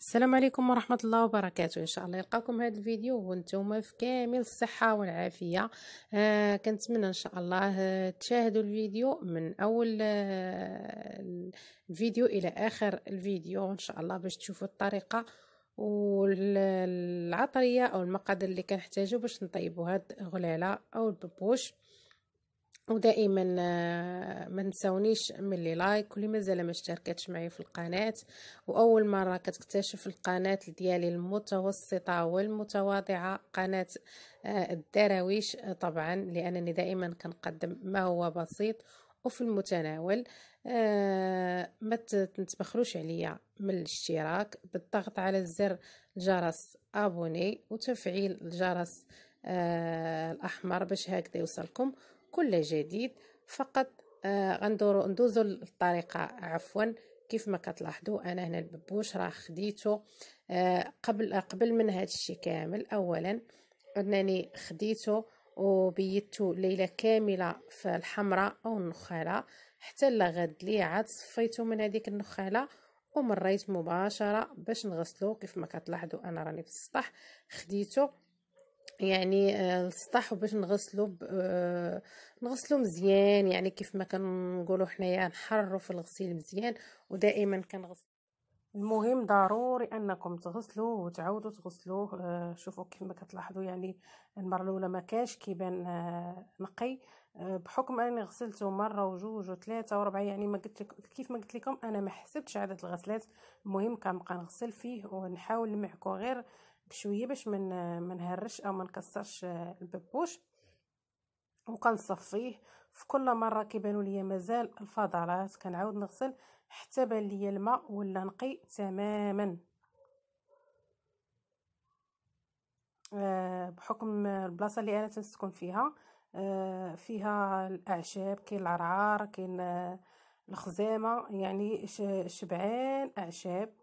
السلام عليكم ورحمة الله وبركاته. إن شاء الله يلقاكم هذا الفيديو وانتم في كامل الصحة والعافية. كنتمنى إن شاء الله تشاهدوا الفيديو من أول الفيديو إلى آخر الفيديو إن شاء الله باش تشوفوا الطريقة والعطرية أو المقادير اللي كنحتاجو باش نطيبوا هاد الغلالة أو الببوش. ودائما ما تنسونيش من لي لايك، واللي مازال ما اشتركتش معي في القناه واول مره كتكتشف القناه ديالي المتوسطه والمتواضعه، قناه الدراويش، طبعا لانني دائما كنقدم ما هو بسيط وفي المتناول. ما تبخلوش عليا من الاشتراك بالضغط على زر الجرس ابوني وتفعيل الجرس الاحمر باش هكذا يوصلكم كل جديد. فقط ندوزو الطريقه عفوا. كيف ما كتلاحظوا انا هنا الببوش راه خديته قبل من هذا الشيء كامل. اولا انني خديته وبيته ليله كامله في الحمراء او النخاله حتى لغد لي، عاد صفيته من هذيك النخاله ومريت مباشره باش نغسلو. كيف ما كتلاحظوا انا راني في السطح خديته يعني السطح باش نغسلو مزيان، يعني كيف ما كنقولوا حنايا نحرروا في الغسيل مزيان. ودائما كنغسل، المهم ضروري انكم تغسلوه وتعاودوا تغسلوه. شوفوا كيف ما كتلاحظوا يعني المره الاولى ما كانش كيبان نقي، بحكم اني غسلته مره وجوج وثلاثه وربعه، يعني ما قلت كيف ما قلت لكم انا ما حسبتش عدد الغسلات. المهم كنبقى نغسل فيه ونحاول نمعكو غير بشويه باش من نهرش او ما نكسرش الببوش، وكنصفيه في كل مره كيبانوا ليا مازال الفضلات كنعاود نغسل حتى بان ليا الماء ولا نقي تماما. بحكم البلاصه اللي انا تنسكن فيها فيها الاعشاب، كاين العرعار، كاين الخزامه، يعني شبعان اعشاب.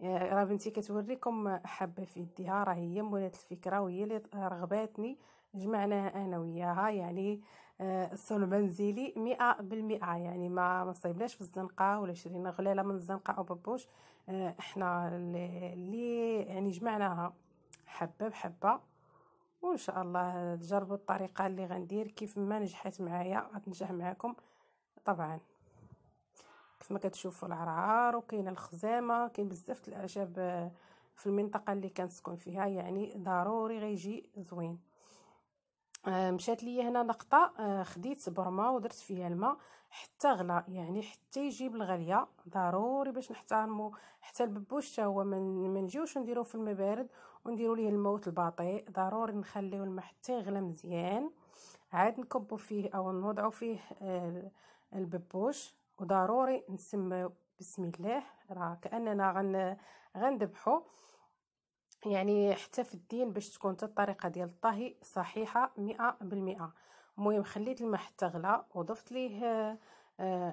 راه بنتي كتوريكم حبه في يديها، راه هي مولات الفكره وهي اللي رغباتني جمعناها انا وياها. يعني الصون المنزلي 100%، يعني ما صيبناش في الزنقه ولا شرينا غلاله من الزنقه او ببوش. احنا اللي يعني جمعناها حبه بحبه، وان شاء الله تجربوا الطريقه اللي غندير كيف ما نجحت معايا غتنجح معاكم طبعا. كيف ما كتشوفوا العرعار وكاين الخزامه، كاين بزاف الاعشاب في المنطقه اللي كنسكن فيها، يعني ضروري غيجي زوين. مشات لي هنا نقطه، خديت برمه ودرت فيها الماء حتى غلا، يعني حتى يجيب الغليه ضروري باش نحترموا حتى الببوش حتى هو ما نجيوش نديروه في الماء بارد ونديروا ليه الموت البطيء. ضروري نخليو الماء حتى يغلى مزيان، عاد نكبوا فيه او نوضعوا فيه الببوش، وضروري نسميو بسم الله، راه كاننا غنذبحوا. يعني حتى في الدين باش تكون الطريقه ديال الطهي صحيحه 100%. المهم خليت الماء حتى غلا وضفت ليه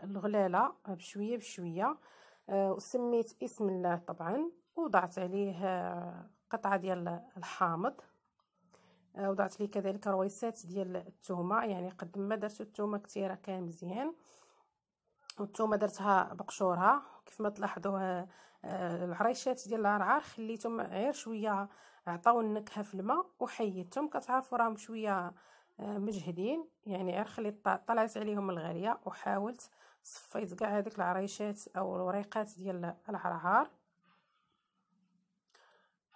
الغلاله بشويه بشويه، وسميت اسم الله طبعا، وضعت عليه قطعه ديال الحامض، وضعت ليه كذلك رويسات ديال الثومه، يعني قد ما درت الثومه كثيره كان مزيان، والثومه درتها بقشورها. كيف ما تلاحظوا العريشات ديال العرعار خليتهم غير شويه عطاو النكهه في الماء وحيدتهم، كتعرفوا راهم شويه مجهدين، يعني غير خليت طلعت عليهم الغاليه وحاولت صفيت كاع هذيك العريشات او الوريقات ديال العرعار.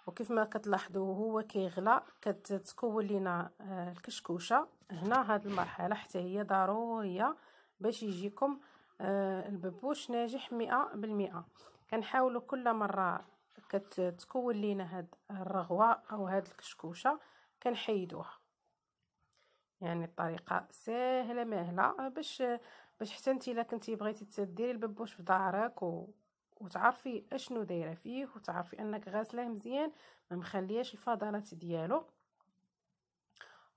وكيف ما كتلاحظوا هو كيغلى كتكون لينا الكشكوشه. هنا هاد المرحله حتى هي ضروريه باش يجيكم الببوش ناجح 100%. كنحاولوا كل مره كتكون لينا هاد الرغوه او هاد الكشكوشه كنحيدوها. يعني الطريقه سهله مهله باش حتى انت الا كنتي بغيتي تديري الببوش في دارك وتعرفي اشنو دايره فيه، وتعرفي انك غاسلاه مزيان ما مخلياش الفضلات ديالو،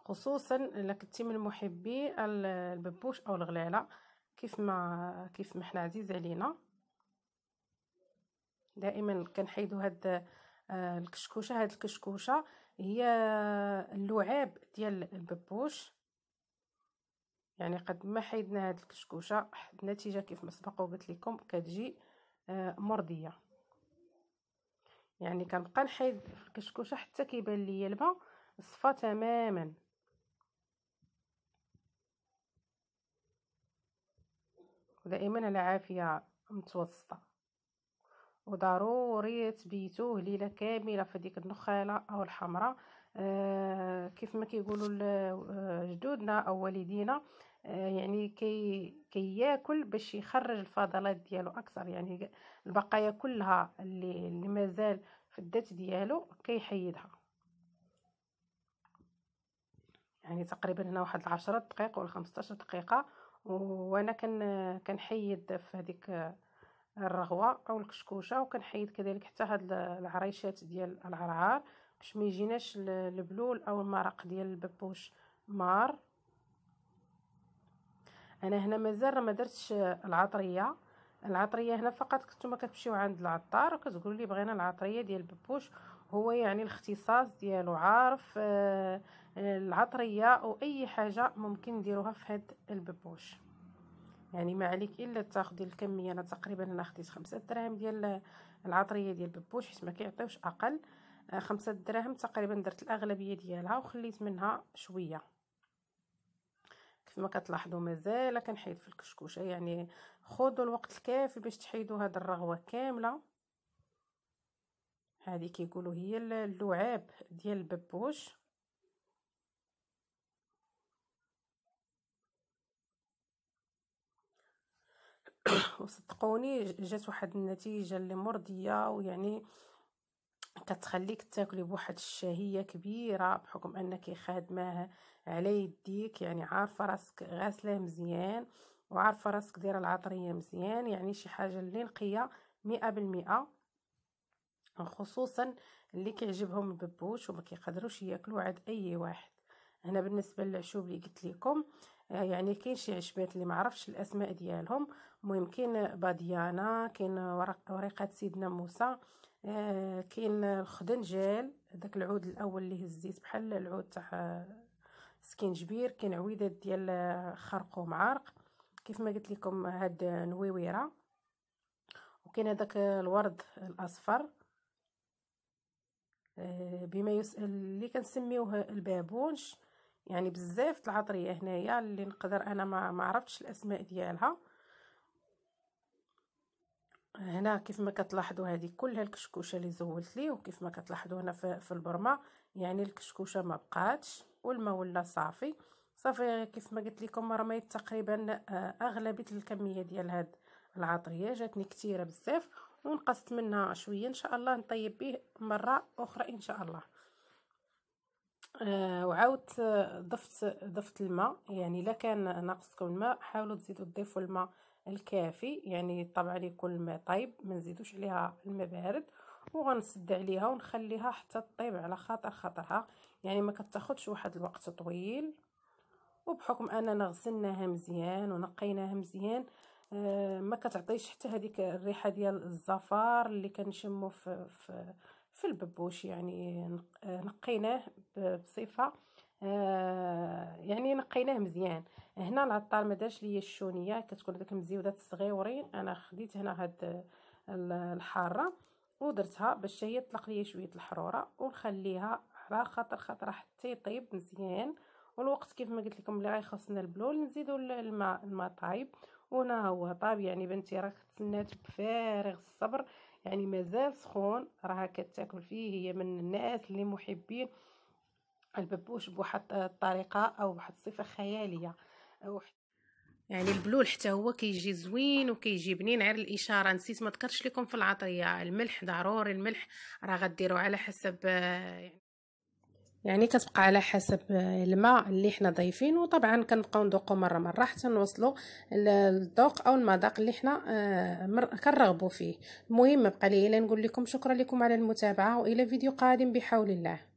خصوصا الا كنتي من محبي الببوش او الغلاله. كيف ما حنا عزيز علينا دائما كنحيدوا هاد الكشكوشه. هاد الكشكوشه هي اللعاب ديال الببوش، يعني قد ما حيدنا هاد الكشكوشه النتيجه كيف ما سبق وقلت لكم كتجي مرضيه. يعني كنبقى نحيد في الكشكوشه حتى كيبان ليا الماء صفى تماما. ودائما العافيه متوسطه، وضروري تبيتوه ليله كامله في ديك النخاله او الحمراء. كيف ما كيقولوا جدودنا او والدينا، يعني كياكل باش يخرج الفضلات ديالو اكثر، يعني البقايا كلها اللي مازال في الذات ديالو كيحيدها. يعني تقريبا هنا واحد 10 دقائق ولا 15 دقيقه، وانا كنحيد في هذيك الرغوه او الكشكوشه، وكنحيد كذلك حتى هاد العريشات ديال العرعار باش ما يجيناش البلول او المرق ديال الببوش مار. انا هنا مازال ما درتش العطريه. العطريه هنا فقط كنتوما كتمشيو عند العطار وكتقولوا لي بغينا العطريه ديال الببوش، هو يعني الاختصاص ديالو عارف العطريه او اي حاجه ممكن نديروها في هاد الببوش. يعني ما عليك الا تاخدي الكميه. انا تقريبا انا خديت 5 دراهم ديال العطريه ديال الببوش حيت ما كيعطيوش اقل. 5 دراهم تقريبا درت الاغلبيه ديالها وخليت منها شويه. كيف ما كتلاحظوا مازال كنحيد في الكشكوشه، يعني خذوا الوقت الكافي باش تحيدوا هذه الرغوه كامله. هذه كيقولوا هي اللعاب ديال الببوش. وصدقوني جات واحد النتيجه اللي مرضيه، ويعني كتخليك تاكلي بواحد الشهيه كبيره بحكم انك خادماه على يديك، يعني عارفه راسك غاسله مزيان وعارفه راسك دايره العطريه مزيان. يعني شي حاجه اللي نقيه 100%، خصوصا اللي كيعجبهم الببوش وما كيقدروش ياكلوا عند اي واحد. هنا بالنسبه للعشوب اللي قلت لكم، يعني كاين شي عشبات اللي ما عرفتش الاسماء ديالهم. المهم كاين باديانا، كاين ورقه سيدنا موسى، كاين الخدنجال داك العود الاول اللي هزيت بحال العود تاع سكينجبير، كاين عويدات ديال خرقوم عرق كيف ما قلت لكم، هاد نويويره، وكاين هذاك الورد الاصفر بما اللي كنسميوه البابونج. يعني بزاف العطريه هنايا اللي نقدر انا ما عرفتش الاسماء ديالها. هنا كيف ما كتلاحظوا هذه كلها الكشكوشه اللي زولت ليه، وكيف ما كتلاحظوا هنا في البرمه يعني الكشكوشه ما بقاتش والماء ولا صافي. كيف ما قلت لكم رميت تقريبا اغلبيه الكميه ديال هاد العطريه، جاتني كثيره بزاف ونقصت منها شويه. ان شاء الله نطيب به مره اخرى ان شاء الله. وعاودت ضفت الماء، يعني الا كان ناقصكم الماء حاولوا تزيدوا تضيفوا الماء الكافي، يعني طبعا يكون الماء طيب ما نزيدوش عليها الماء بارد. وغنسد عليها ونخليها حتى تطيب على خاطرها، يعني ما كتاخذش واحد الوقت طويل. وبحكم اننا غسلناها مزيان ونقيناها مزيان، ما كتعطيش حتى هذيك الريحه ديال الزفار اللي كنشمو في الببوش. يعني نقيناه بصفه، يعني نقيناه مزيان. هنا العطار ما دارش ليا الشونيه، كتكون داك المزيودات الصغيورين. انا خديت هنا هاد الحاره ودرتها باش هي تطلق ليا شويه الحروره، ونخليها على خاطر حتى يطيب مزيان. والوقت كيف ما قلت لكم اللي غيخصنا البلول نزيدوا الماء طايب. وهنا هو طاب، يعني بنتي راك تسنات بفارغ الصبر، يعني مازال سخون راها كتاكل فيه. هي من الناس اللي محبين الببوش بواحد الطريقه او بواحد الصفه خياليه. يعني البلول حتى هو كيجي زوين وكيجي بنين. غير الاشاره نسيت ما ذكرتش لكم في العطريه، الملح ضروري. الملح راه غديروا على حسب، يعني كتبقى على حسب الماء اللي حنا ضايفين. وطبعا كنبقاو نذوقوا مره حتى نوصلوا للذوق او المذاق اللي حنا كنرغبوا فيه. المهم بقى لي الا نقول لكم شكرا لكم على المتابعه، والى فيديو قادم بحول الله.